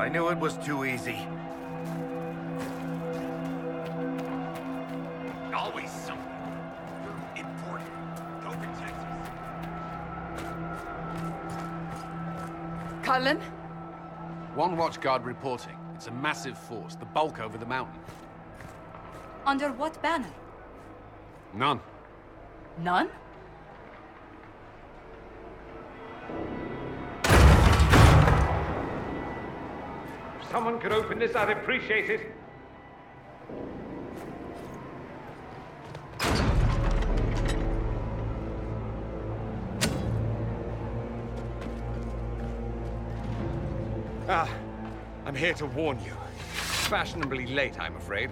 I knew it was too easy. Always something. You're important. Open Texas. Cullen? One watchguard reporting. It's a massive force, the bulk over the mountain. Under what banner? None. None? If someone could open this, I'd appreciate it. I'm here to warn you. Fashionably late, I'm afraid.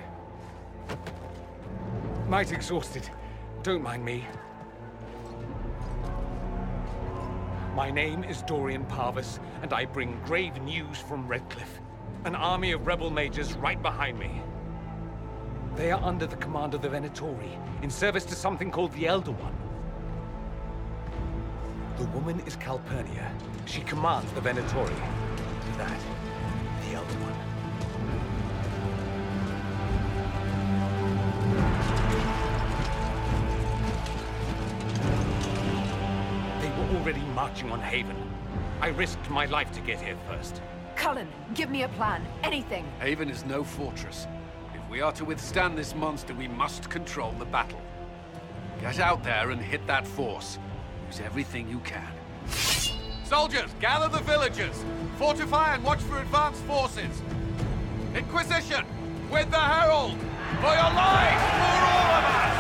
Might exhausted. Don't mind me. My name is Dorian Parvis, and I bring grave news from Redcliffe. An army of rebel mages right behind me. They are under the command of the Venatori, in service to something called the Elder One. The woman is Calpurnia. She commands the Venatori. To that, the Elder One. Already marching on Haven. I risked my life to get here first. Cullen, give me a plan. Anything. Haven is no fortress. If we are to withstand this monster, we must control the battle. Get out there and hit that force. Use everything you can. Soldiers, gather the villagers! Fortify and watch for advanced forces! Inquisition! With the Herald! For your lives! For all of us!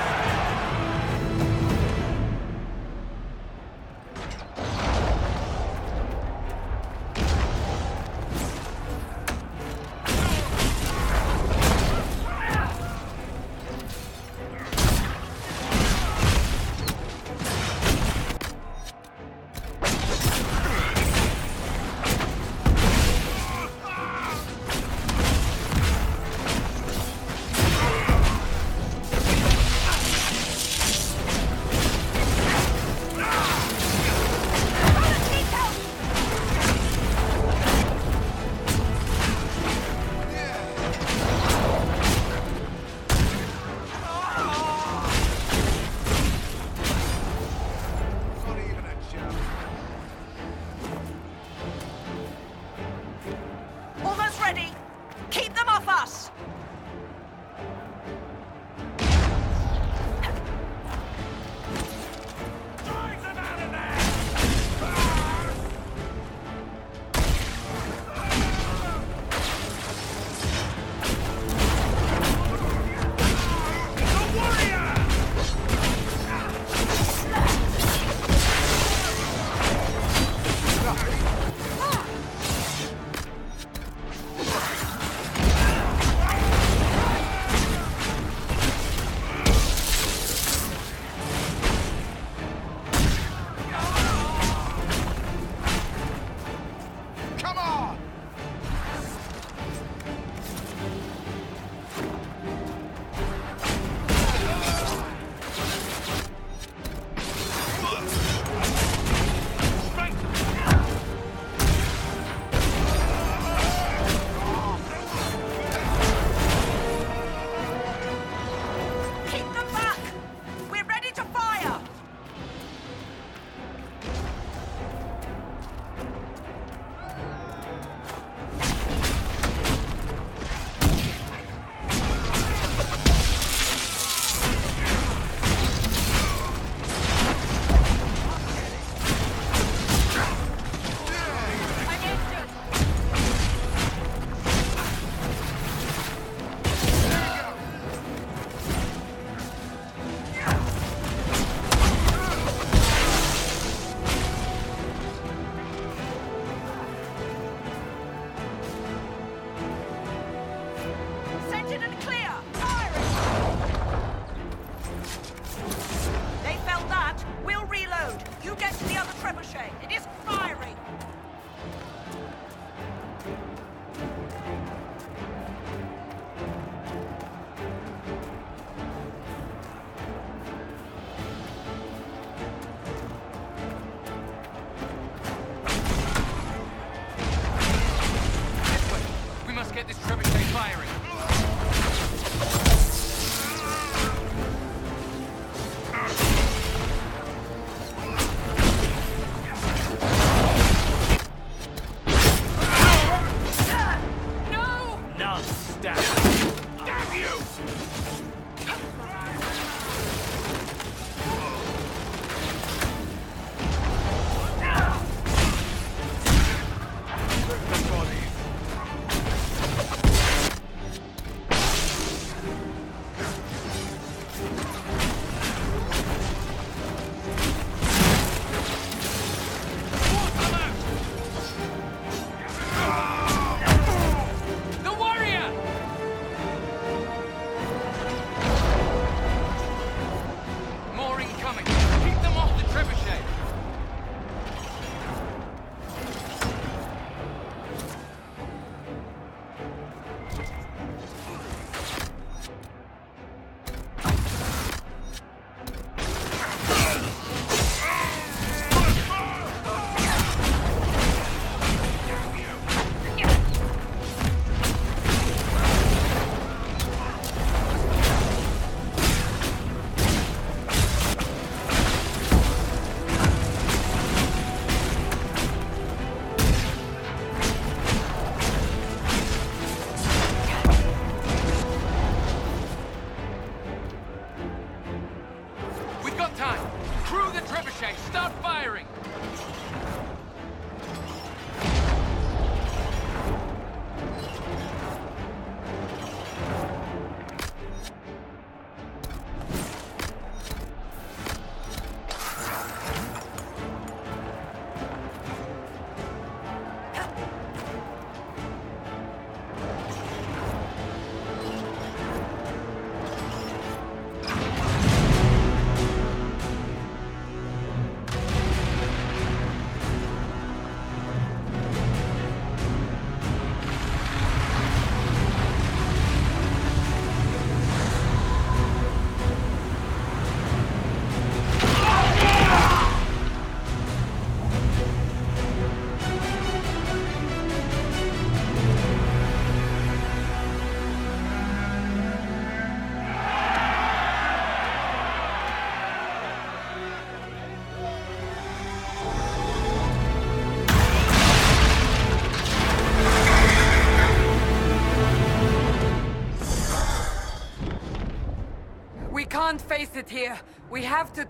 face it here. We have to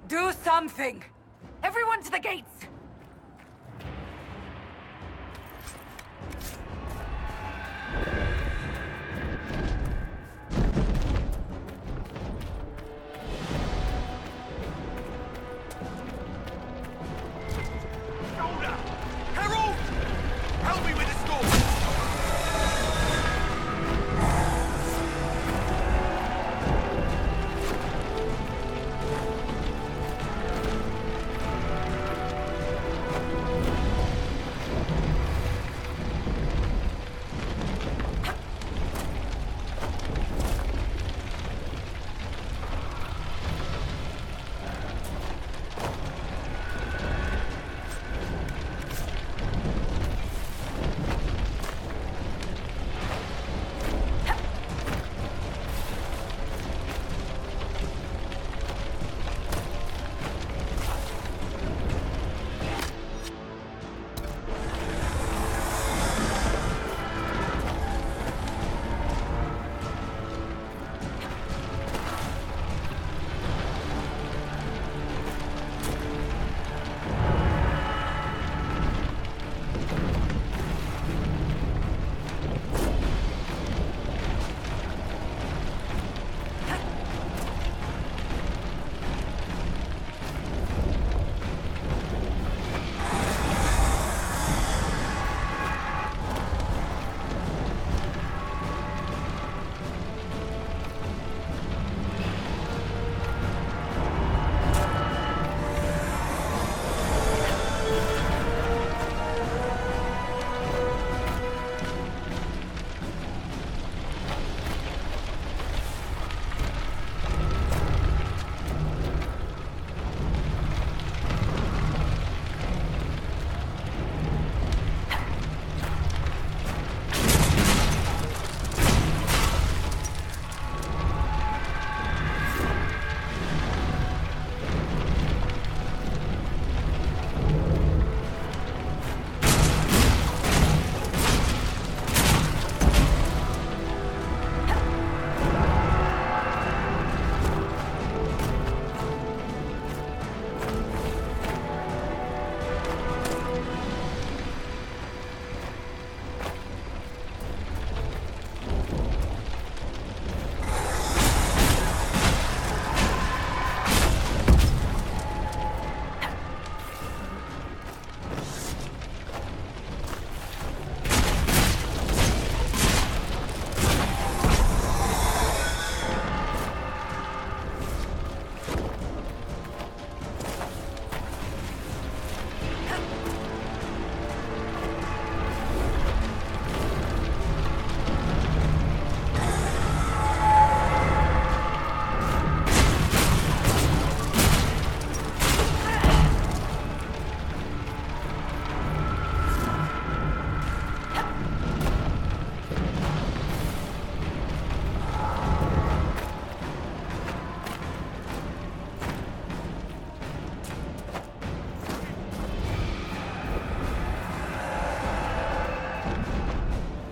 do something. Everyone to the gates! Shoulder! Harold! Help me with this door!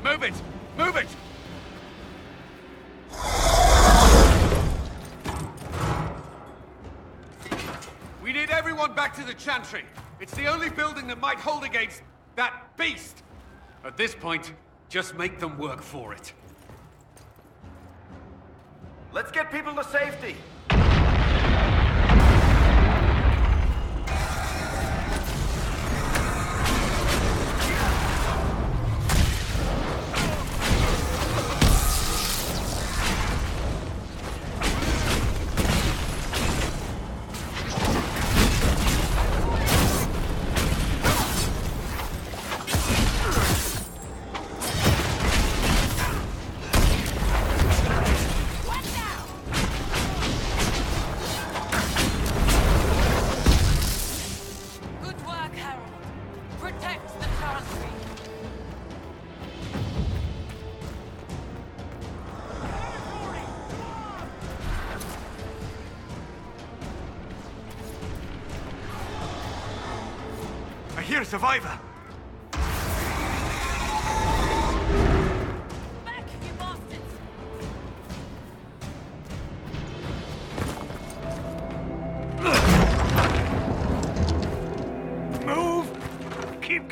Move it! Move it! We need everyone back to the Chantry. It's the only building that might hold against that beast. At this point, just make them work for it. Let's get people to safety! I hear a survivor! Back, you bastards!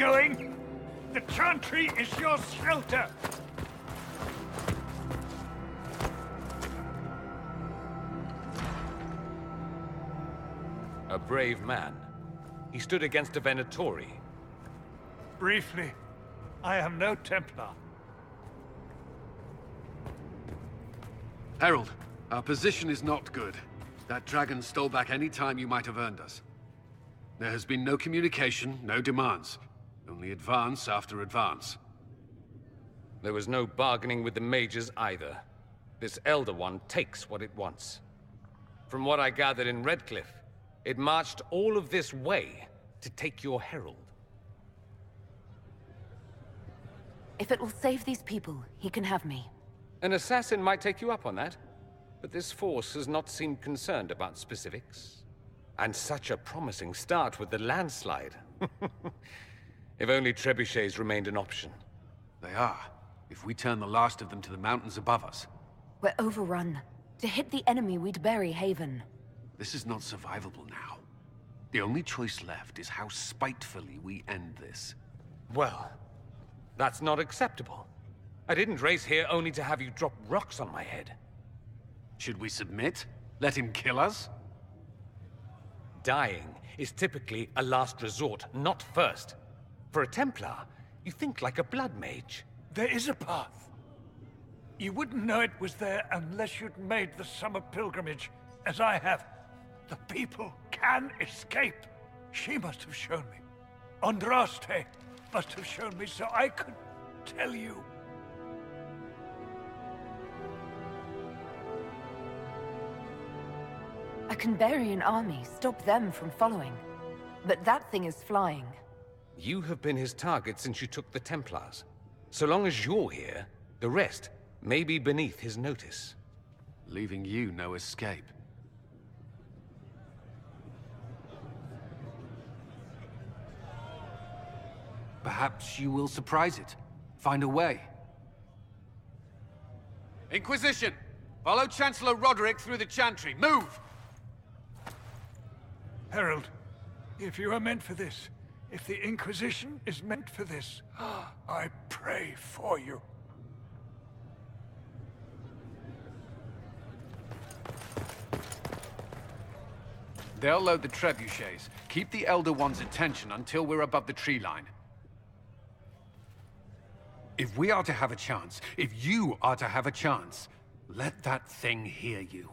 going? The Chantry is your shelter! A brave man. He stood against a Venatori. Briefly, I am no Templar. Herald, our position is not good. That dragon stole back any time you might have earned us. There has been no communication, no demands. Only advance after advance. There was no bargaining with the mages either. This Elder One takes what it wants. From what I gathered in Redcliffe, it marched all of this way to take your herald. If it will save these people, he can have me. An assassin might take you up on that, but this force has not seemed concerned about specifics. And such a promising start with the landslide. If only trebuchets remained an option. They are, if we turn the last of them to the mountains above us. We're overrun. To hit the enemy, we'd bury Haven. This is not survivable now. The only choice left is how spitefully we end this. Well, that's not acceptable. I didn't race here only to have you drop rocks on my head. Should we submit? Let him kill us? Dying is typically a last resort, not first. For a Templar, you think like a blood mage. There is a path. You wouldn't know it was there unless you'd made the summer pilgrimage, as I have. The people can escape. She must have shown me. Andraste must have shown me so I could tell you. I can bury an army, stop them from following. But that thing is flying. You have been his target since you took the Templars. So long as you're here, the rest may be beneath his notice. Leaving you no escape. Perhaps you will surprise it. Find a way. Inquisition! Follow Chancellor Roderick through the Chantry. Move! Herald, if you are meant for this, if the Inquisition is meant for this, I pray for you. They'll load the trebuchets. Keep the Elder One's attention until we're above the tree line. If we are to have a chance, if you are to have a chance, let that thing hear you.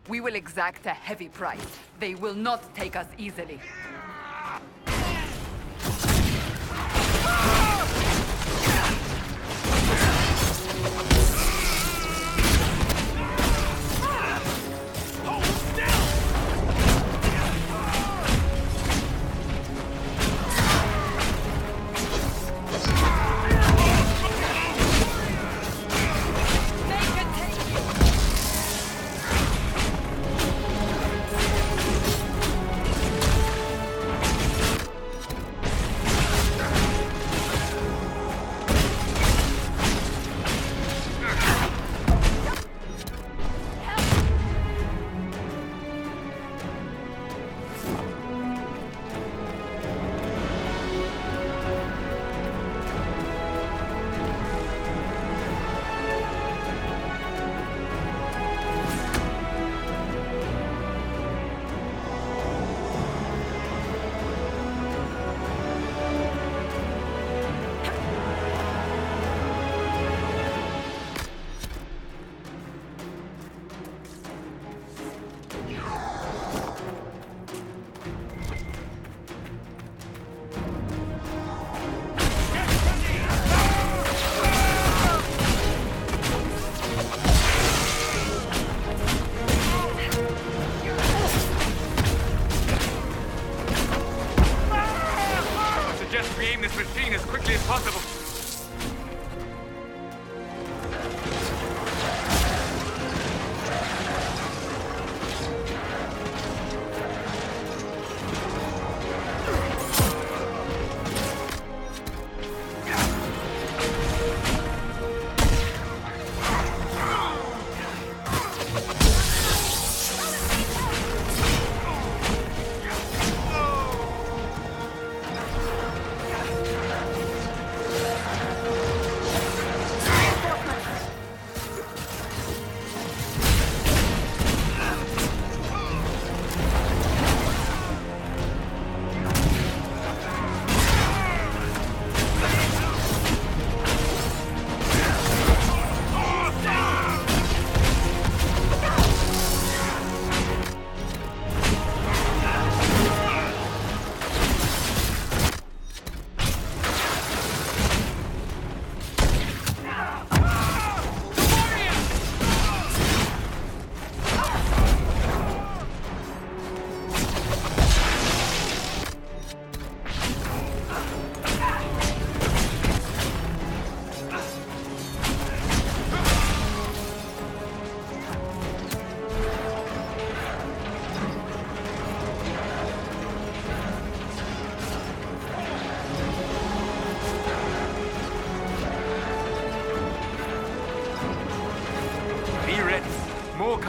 We will exact a heavy price. They will not take us easily.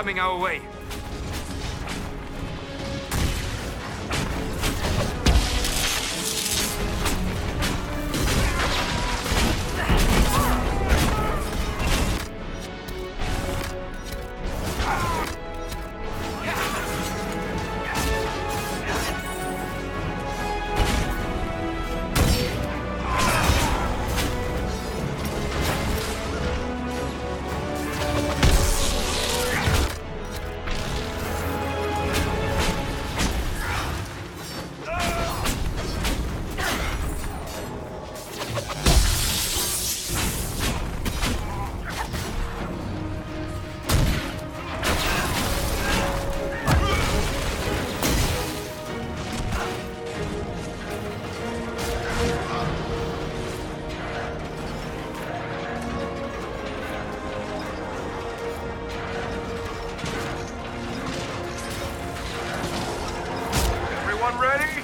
coming our way. Ready?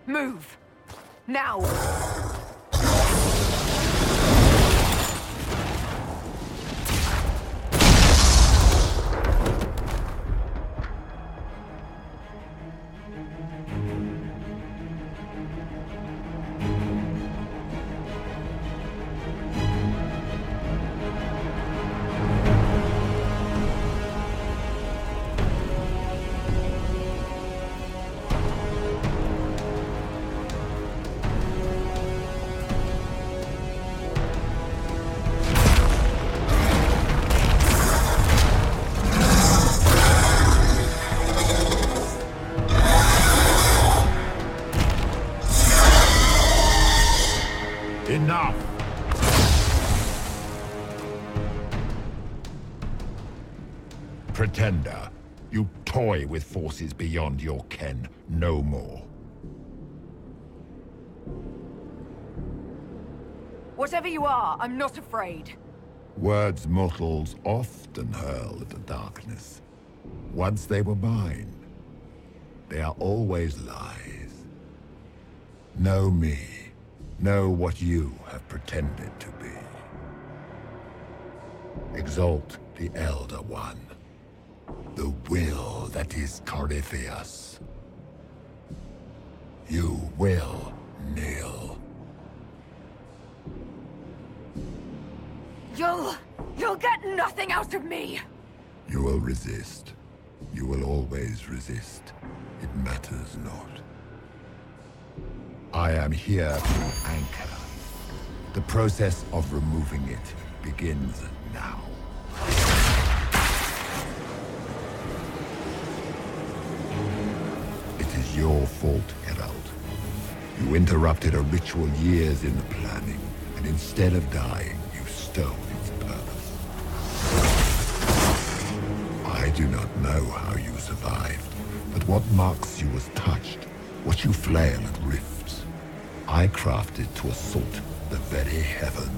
Move! Now! Enough! Pretender, you toy with forces beyond your ken no more. Whatever you are, I'm not afraid. Words mortals often hurl at the darkness. Once they were mine, they are always lies. Know me. Know what you have pretended to be. Exalt the Elder One. The will that is Corypheus. You will kneel. You'll get nothing out of me! You will resist. You will always resist. It matters not. I am here to anchor. The process of removing it begins now. was your fault, Geralt. You interrupted a ritual years in the planning, and instead of dying, you stole its purpose. I do not know how you survived, but what marks you as touched, what you flail at rifts, I crafted to assault the very heavens.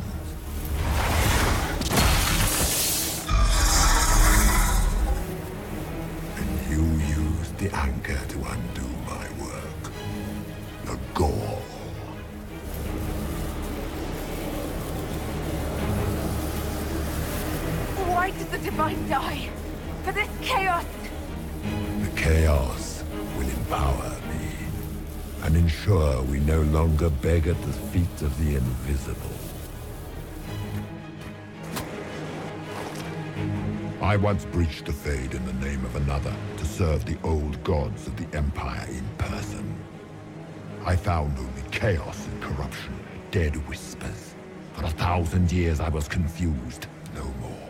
And you used the anchor to undo my work. The gore. Why did the Divine die? For this chaos! The chaos will empower me, and ensure we no longer beg at the feet of the invisible. I once breached the Fade in the name of another to serve the old gods of the Empire in person. I found only chaos and corruption, dead whispers. For 1,000 years I was confused, no more.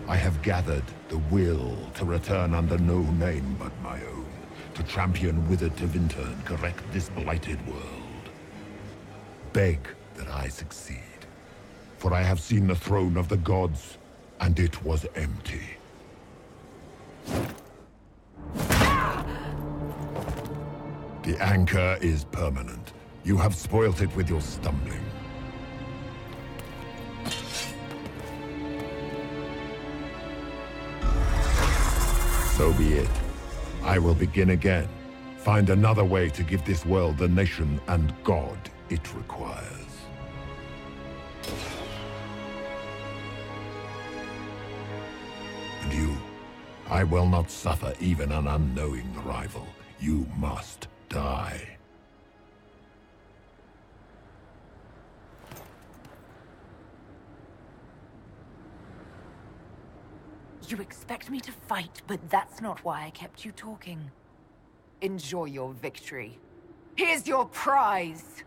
I have gathered the will to return under no name but my own, to champion Withered to Vintern, correct this blighted world. Beg that I succeed, for I have seen the throne of the gods, and it was empty. The anchor is permanent. You have spoilt it with your stumbling. So be it. I will begin again. Find another way to give this world the nation and God it requires. And you, I will not suffer even an unknowing rival. You must die. You expect me to fight, but that's not why I kept you talking. Enjoy your victory. Here's your prize!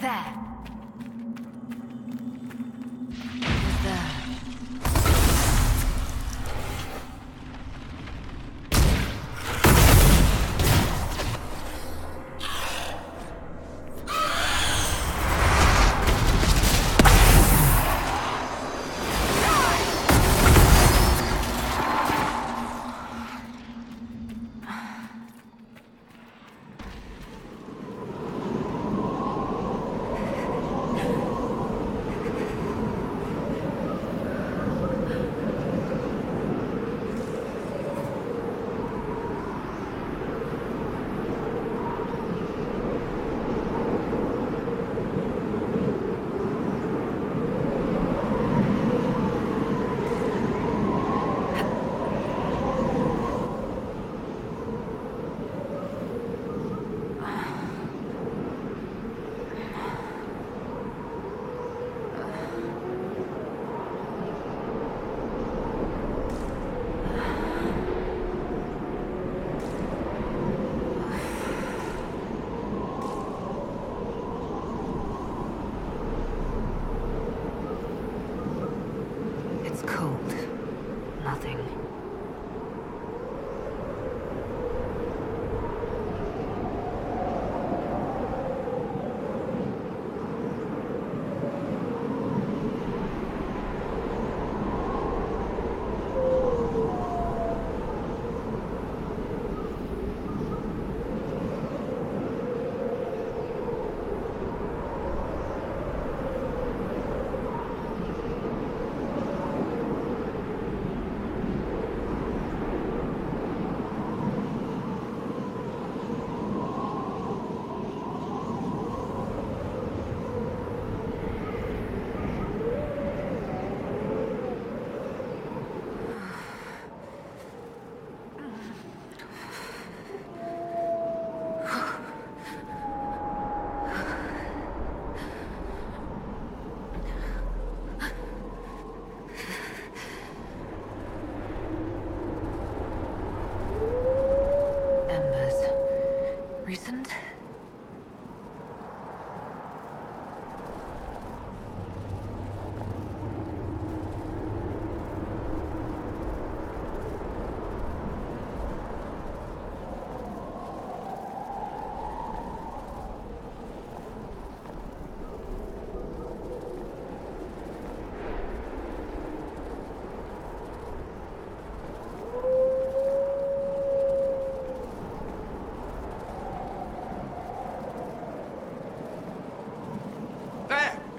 There.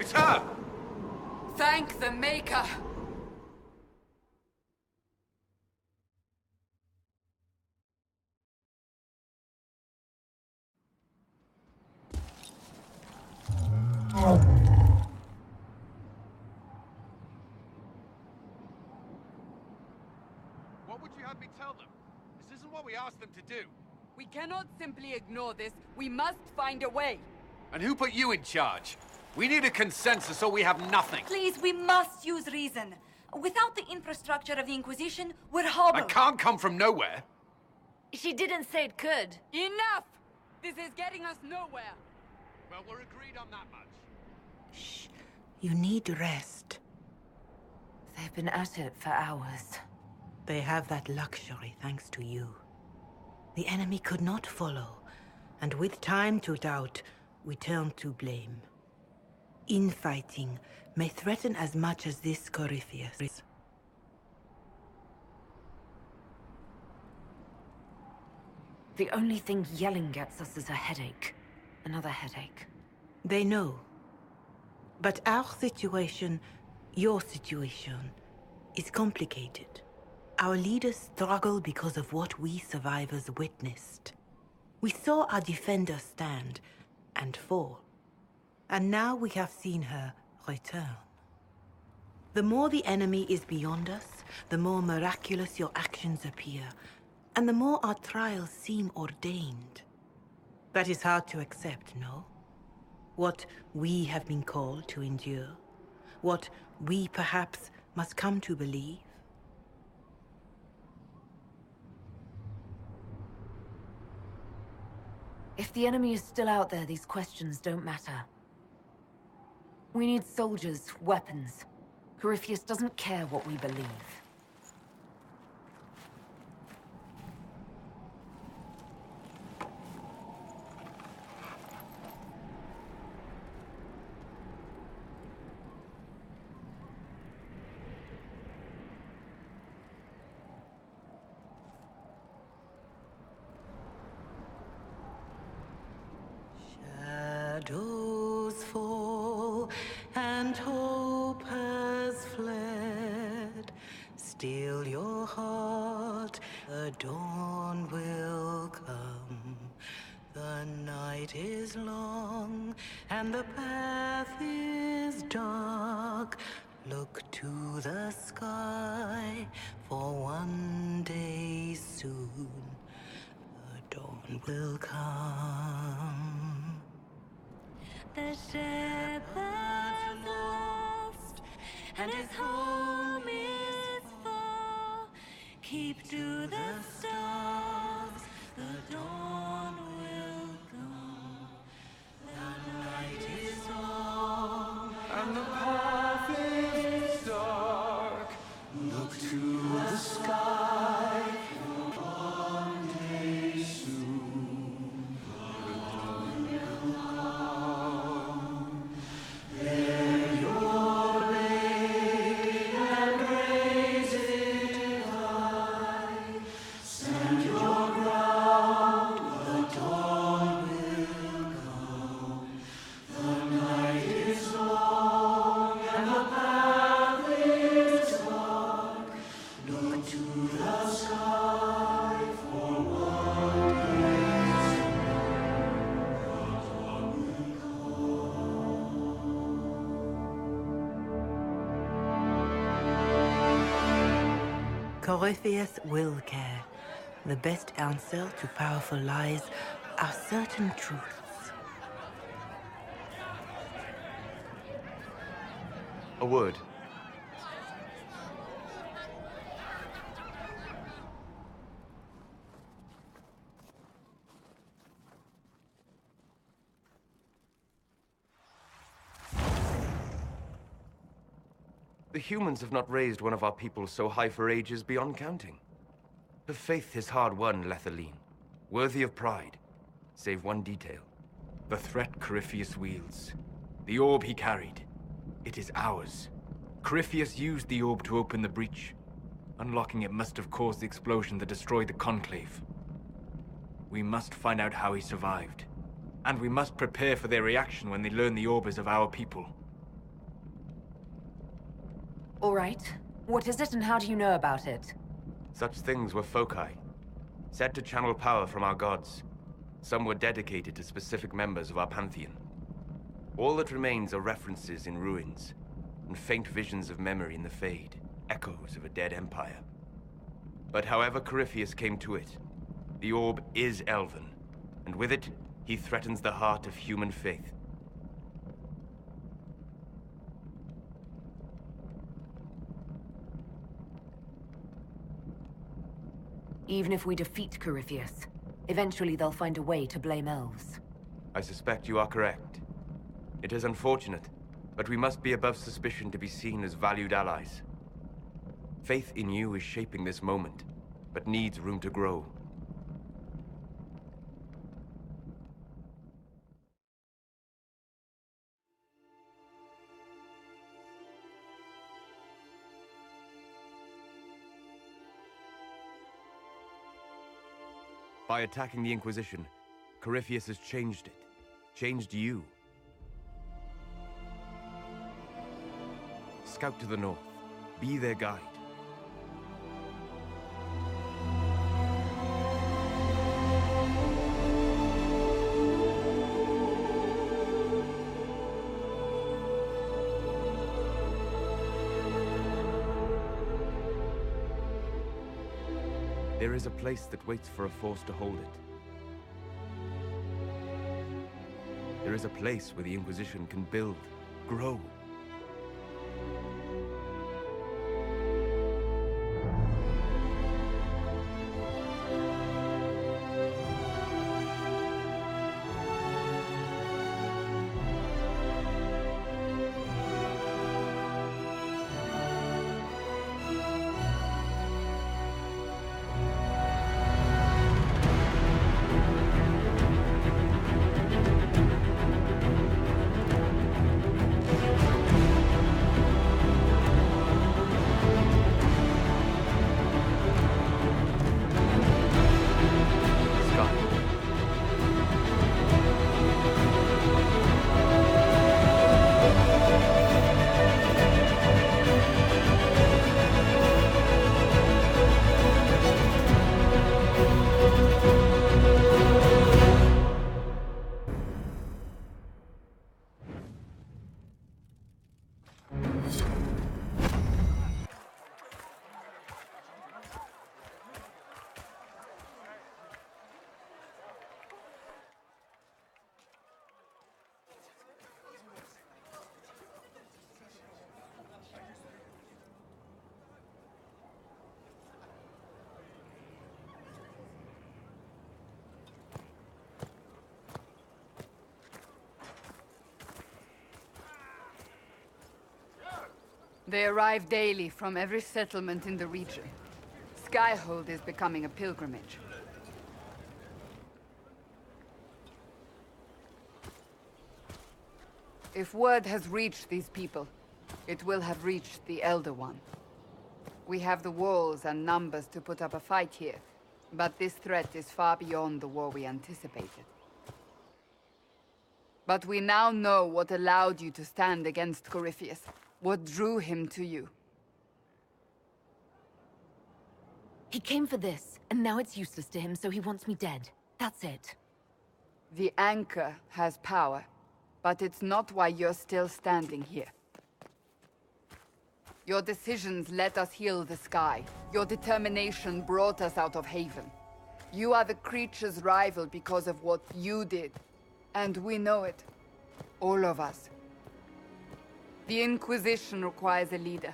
It's her! Thank the Maker! What would you have me tell them? This isn't what we asked them to do. We cannot simply ignore this. We must find a way. And who put you in charge? We need a consensus or we have nothing. Please, we must use reason. Without the infrastructure of the Inquisition, we're hobbled. I can't come from nowhere. She didn't say it could. Enough! This is getting us nowhere. Well, we're agreed on that much. Shh. You need rest. They've been at it for hours. They have that luxury thanks to you. The enemy could not follow, and with time to doubt, we turn to blame. Infighting may threaten as much as this Corypheus. The only thing yelling gets us is a headache. Another headache. They know. But our situation, your situation, is complicated. Our leaders struggle because of what we survivors witnessed. We saw our defender stand and fall. And now we have seen her return. The more the enemy is beyond us, the more miraculous your actions appear, and the more our trials seem ordained. That is hard to accept, no? What we have been called to endure, what we perhaps must come to believe. If the enemy is still out there, these questions don't matter. We need soldiers, weapons. Corypheus doesn't care what we believe. Shadows fall and hope has fled. Still your heart, the dawn will come. The night is long and the path is dark. Look to the sky, for one day soon the dawn will come. The shepherd's lost, and his home is far. Keep to the stars, the dawn will come. The night is long, and the path is dark. Look to the sky, for one day soon the dawn will come. Bear your blade and raise it high. Stand your ground, the dawn will come. The night is long and the path is dark. Look to the sky, for one day soon the dawn will come. Corypheus will care. The best answer to powerful lies are certain truths. A word. The humans have not raised one of our people so high for ages beyond counting. Her faith is hard won, Lethaline. Worthy of pride, save one detail. The threat Corypheus wields. The orb he carried. It is ours. Corypheus used the orb to open the breach. Unlocking it must have caused the explosion that destroyed the Conclave. We must find out how he survived. And we must prepare for their reaction when they learn the orb is of our people. All right. What is it and how do you know about it? Such things were foci, said to channel power from our gods. Some were dedicated to specific members of our pantheon. All that remains are references in ruins, and faint visions of memory in the Fade, echoes of a dead empire. But however Corypheus came to it, the orb is elven, and with it, he threatens the heart of human faith. Even if we defeat Corypheus, eventually they'll find a way to blame elves. I suspect you are correct. It is unfortunate, but we must be above suspicion to be seen as valued allies. Faith in you is shaping this moment, but needs room to grow. By attacking the Inquisition, Corypheus has changed it. Changed you. Scout to the north. Be their guide. There is a place that waits for a force to hold it. There is a place where the Inquisition can build, grow. They arrive daily from every settlement in the region. Skyhold is becoming a pilgrimage. If word has reached these people, it will have reached the Elder One. We have the walls and numbers to put up a fight here, but this threat is far beyond the war we anticipated. But we now know what allowed you to stand against Corypheus. What drew him to you? He came for this, and now it's useless to him, so he wants me dead. That's it. The Anchor has power, but it's not why you're still standing here. Your decisions let us heal the sky. Your determination brought us out of Haven. You are the creature's rival because of what you did. And we know it. All of us. The Inquisition requires a leader.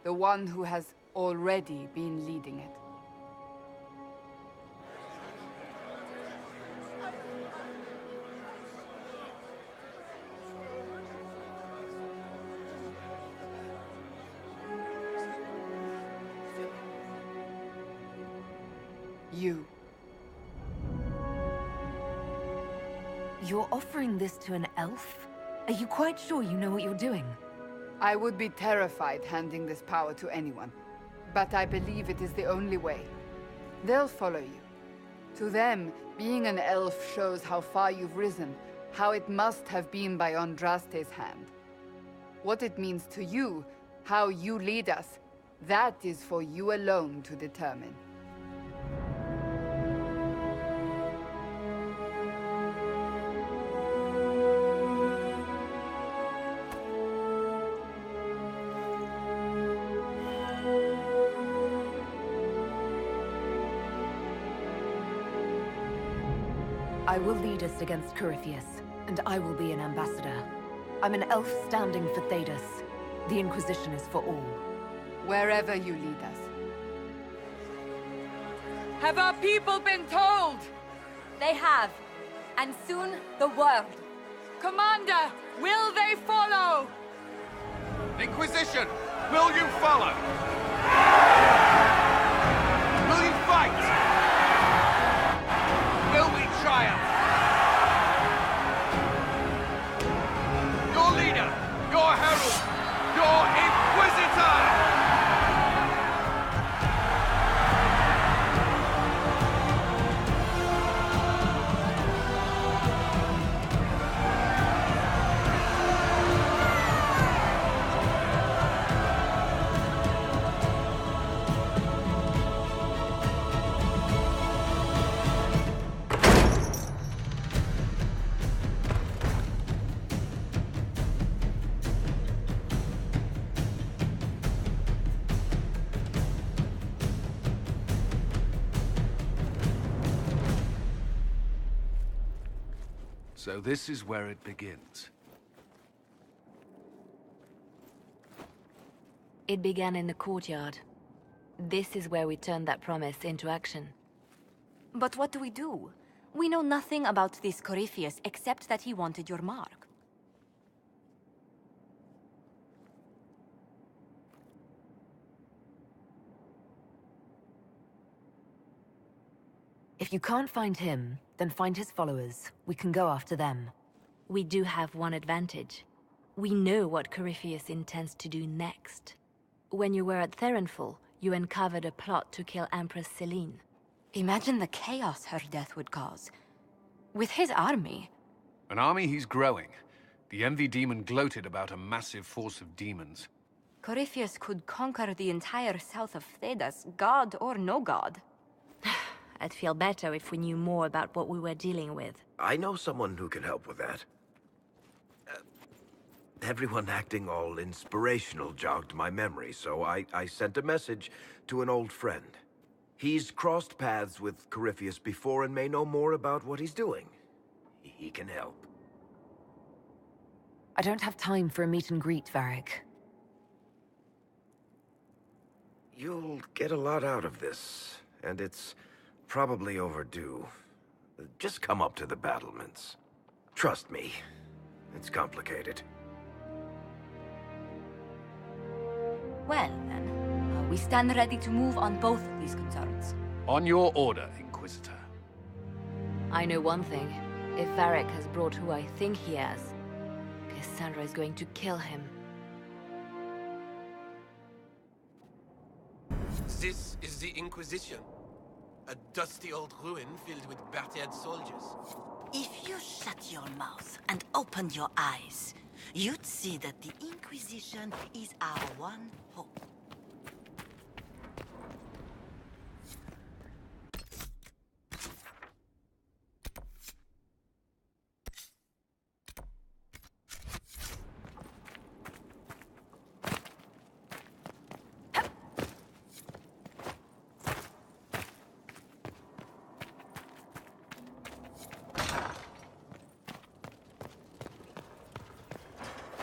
The one who has already been leading it. You. You're offering this to an elf? Are you quite sure you know what you're doing? I would be terrified handing this power to anyone. But I believe it is the only way. They'll follow you. To them, being an elf shows how far you've risen, how it must have been by Andraste's hand. What it means to you How you lead us, that is for you alone to determine. I will lead us against Corypheus, and I will be an ambassador. I'm an elf standing for Thedas. The Inquisition is for all. Wherever you lead us. Have our people been told? They have. And soon, the world. Commander, will they follow? Inquisition, will you follow? Will you fight? Will we triumph? Your leader, your herald, your Inquisitor! So this is where it begins. It began in the courtyard. This is where we turned that promise into action. But what do we do? We know nothing about this Corypheus except that he wanted your mark. If you can't find him, then find his followers. We can go after them. We do have one advantage. We know what Corypheus intends to do next. When you were at Therenfall, you uncovered a plot to kill Empress Celine. Imagine the chaos her death would cause. With his army. An army he's growing. The Envy Demon gloated about a massive force of demons. Corypheus could conquer the entire south of Thedas, god or no god. I'd feel better if we knew more about what we were dealing with. I know someone who can help with that. Everyone acting all inspirational jogged my memory, so I sent a message to an old friend. He's crossed paths with Corypheus before and may know more about what he's doing. He can help. I don't have time for a meet and greet, Varric. You'll get a lot out of this, and it's probably overdue. Just come up to the battlements. Trust me, it's complicated. Well, then, we stand ready to move on both of these concerns. On your order, Inquisitor. I know one thing. If Varric has brought who I think he has, Cassandra is going to kill him. This is the Inquisition. A dusty old ruin filled with battered soldiers. If you shut your mouth and opened your eyes, you'd see that the Inquisition is our one hope.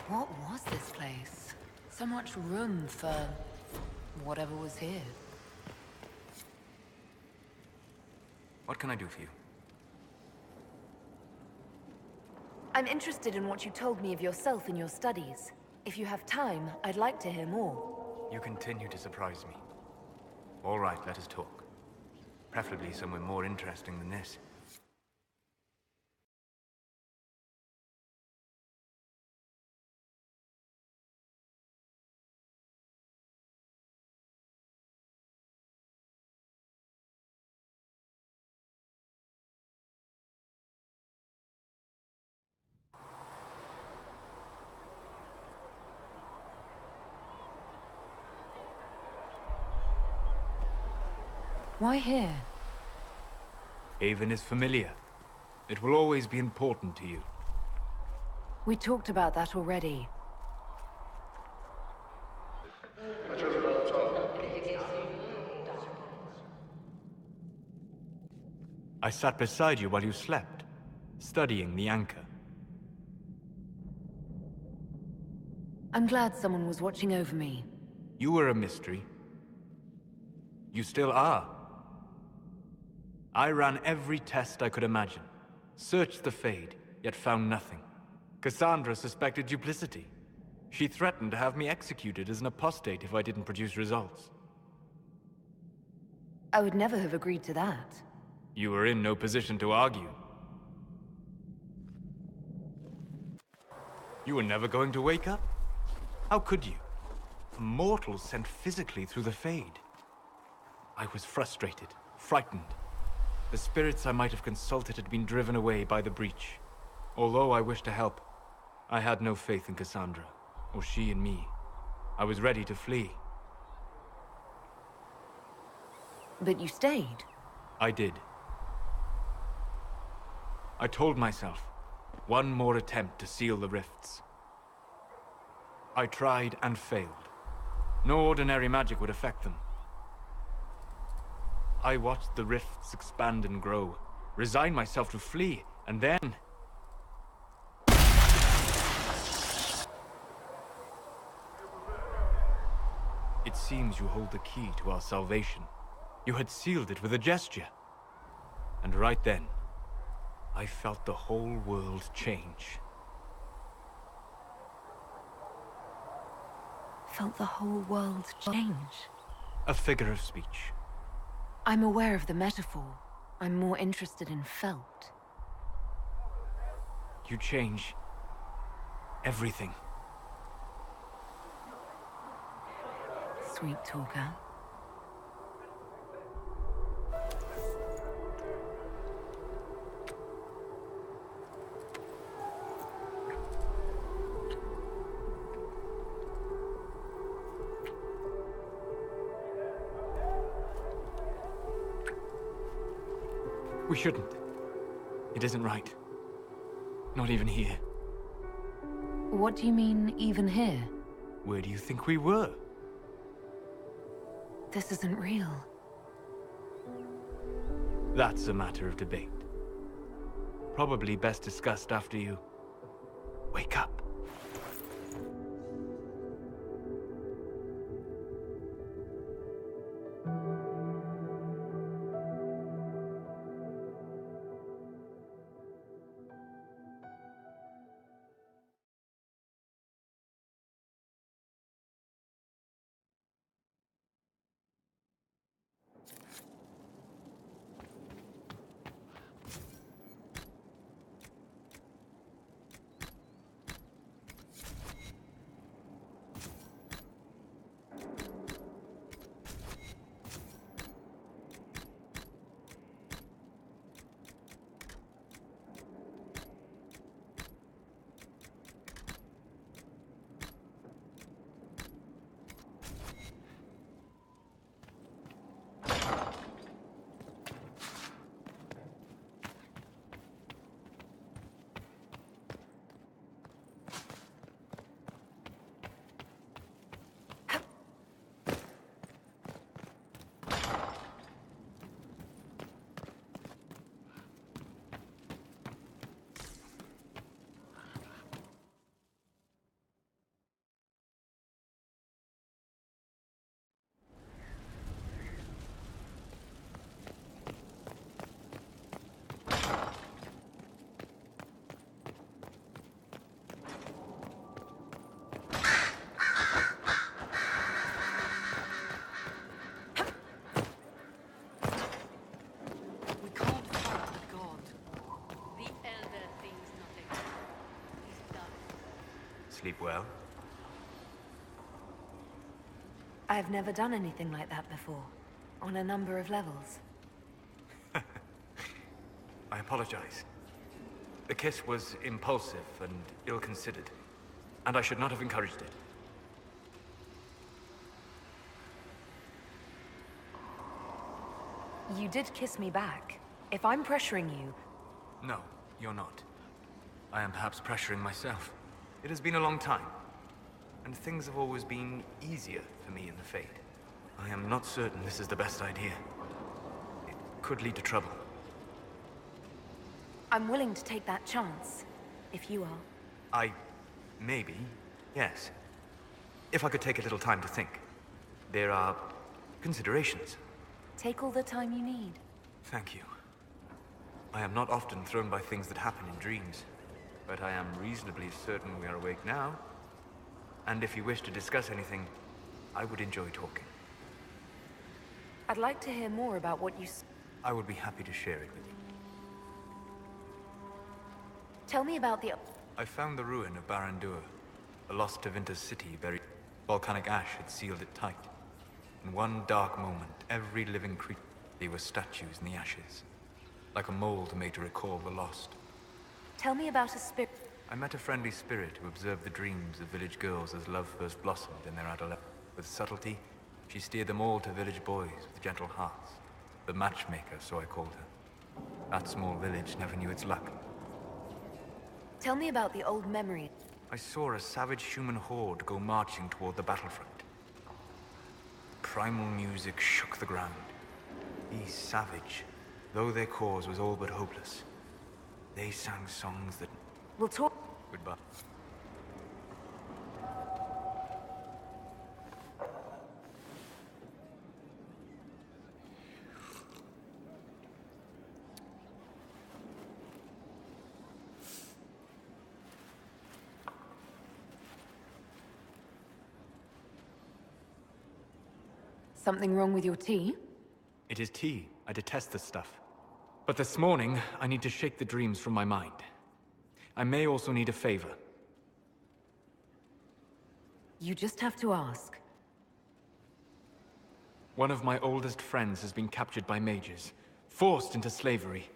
What was this place? So much room for whatever was here. What can I do for you? I'm interested in what you told me of yourself in your studies. If you have time, I'd like to hear more. You continue to surprise me. All right, let us talk. Preferably somewhere more interesting than this. Why here? Haven is familiar. It will always be important to you. We talked about that already. I sat beside you while you slept, studying the anchor. I'm glad someone was watching over me. You were a mystery. You still are. I ran every test I could imagine. Searched the Fade, yet found nothing. Cassandra suspected duplicity. She threatened to have me executed as an apostate if I didn't produce results. I would never have agreed to that. You were in no position to argue. You were never going to wake up? How could you? A mortal sent physically through the Fade. I was frustrated, frightened. The spirits I might have consulted had been driven away by the breach. Although I wished to help, I had no faith in Cassandra, or she in me. I was ready to flee. But you stayed. I did. I told myself, one more attempt to seal the rifts. I tried and failed. No ordinary magic would affect them. I watched the rifts expand and grow, resigned myself to flee, and then... It seems you hold the key to our salvation. You had sealed it with a gesture. And right then, I felt the whole world change. Felt the whole world change? A figure of speech. I'm aware of the metaphor. I'm more interested in felt. You change everything. Sweet talker. We shouldn't. It isn't right. Not even here. What do you mean, even here? Where do you think we were? This isn't real. That's a matter of debate. Probably best discussed after you wake up. Sleep well? I've never done anything like that before, on a number of levels. I apologize. The kiss was impulsive and ill-considered, and I should not have encouraged it. You did kiss me back. If I'm pressuring you... No, you're not. I am perhaps pressuring myself. It has been a long time, and things have always been easier for me in the Fade. I am not certain this is the best idea. It could lead to trouble. I'm willing to take that chance, if you are. Maybe, yes. If I could take a little time to think. There are considerations. Take all the time you need. Thank you. I am not often thrown by things that happen in dreams, but I am reasonably certain we are awake now. And if you wish to discuss anything, I would enjoy talking. I'd like to hear more about what you... I would be happy to share it with you. Tell me about the... I found the ruin of Barandur, a lost Tevinter city buried. Volcanic ash had sealed it tight. In one dark moment, every living creature... There were statues in the ashes, like a mold made to recall the lost. Tell me about a spirit... I met a friendly spirit who observed the dreams of village girls as love first blossomed in their adolescence. With subtlety, she steered them all to village boys with gentle hearts. The matchmaker, so I called her. That small village never knew its luck. Tell me about the old memory. I saw a savage human horde go marching toward the battlefront. Primal music shook the ground. These savage, though their cause was all but hopeless, they sang songs that... We'll talk... Goodbye. Something wrong with your tea? It is tea. I detest this stuff. But this morning, I need to shake the dreams from my mind. I may also need a favor. You just have to ask. One of my oldest friends has been captured by mages, forced into slavery.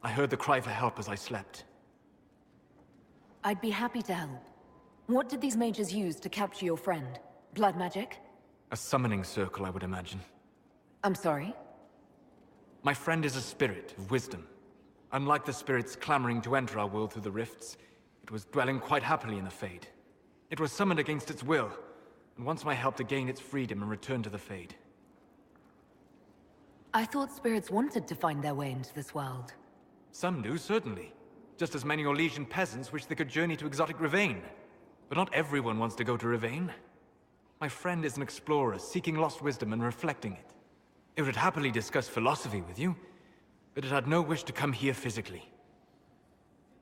I heard the cry for help as I slept. I'd be happy to help. What did these mages use to capture your friend? Blood magic? A summoning circle, I would imagine. I'm sorry? My friend is a spirit of wisdom. Unlike the spirits clamoring to enter our world through the rifts, it was dwelling quite happily in the Fade. It was summoned against its will, and wants my help to gain its freedom and return to the Fade. I thought spirits wanted to find their way into this world. Some do, certainly. Just as many Orlesian peasants wish they could journey to exotic Rivain. But not everyone wants to go to Rivain. My friend is an explorer, seeking lost wisdom and reflecting it. It would happily discuss philosophy with you, but it had no wish to come here physically.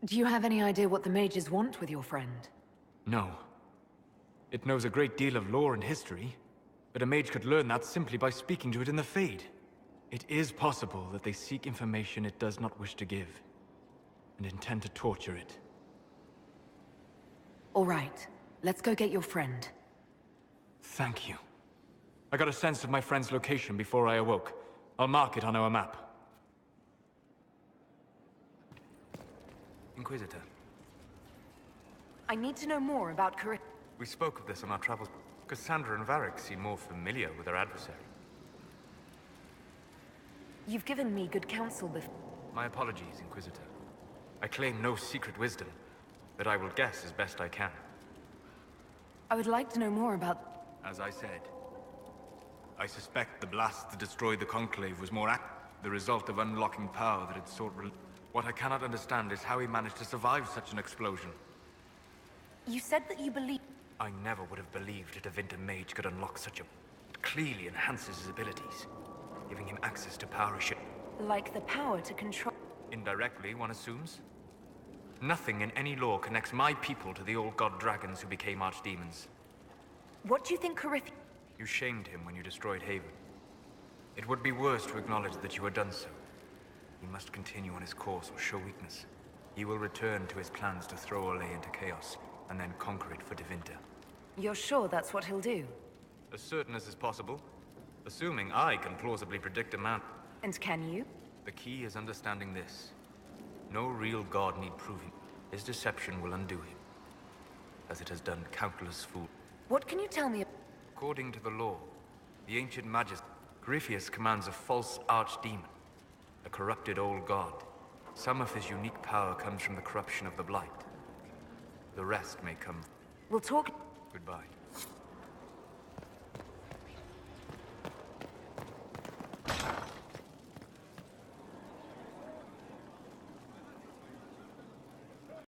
Do you have any idea what the mages want with your friend? No. It knows a great deal of lore and history, but a mage could learn that simply by speaking to it in the Fade. It is possible that they seek information it does not wish to give, and intend to torture it. All right, let's go get your friend. Thank you. I got a sense of my friend's location before I awoke. I'll mark it on our map. Inquisitor. I need to know more about We spoke of this on our travels. Cassandra and Varric seem more familiar with their adversary. You've given me good counsel before. My apologies, Inquisitor. I claim no secret wisdom, but I will guess as best I can. I would like to know more about... As I said, I suspect the blast that destroyed the Conclave was the result of unlocking power that had sought... What I cannot understand is how he managed to survive such an explosion. You said that you believe... I never would have believed a Tevinter mage could unlock such a... It clearly enhances his abilities, giving him access to power he should... Like the power to control... Indirectly, one assumes. Nothing in any law connects my people to the old god dragons who became archdemons. What do you think You shamed him when you destroyed Haven. It would be worse to acknowledge that you had done so. He must continue on his course or show weakness. He will return to his plans to throw Orlais into chaos, and then conquer it for Tevinter. You're sure that's what he'll do? As certain as is possible. Assuming I can plausibly predict a man. And can you? The key is understanding this. No real god need proving. His deception will undo him, as it has done countless fools. What can you tell me? According to the law, the ancient Magus Corypheus commands a false archdemon, a corrupted old god. Some of his unique power comes from the corruption of the blight. The rest may come. We'll talk. Goodbye.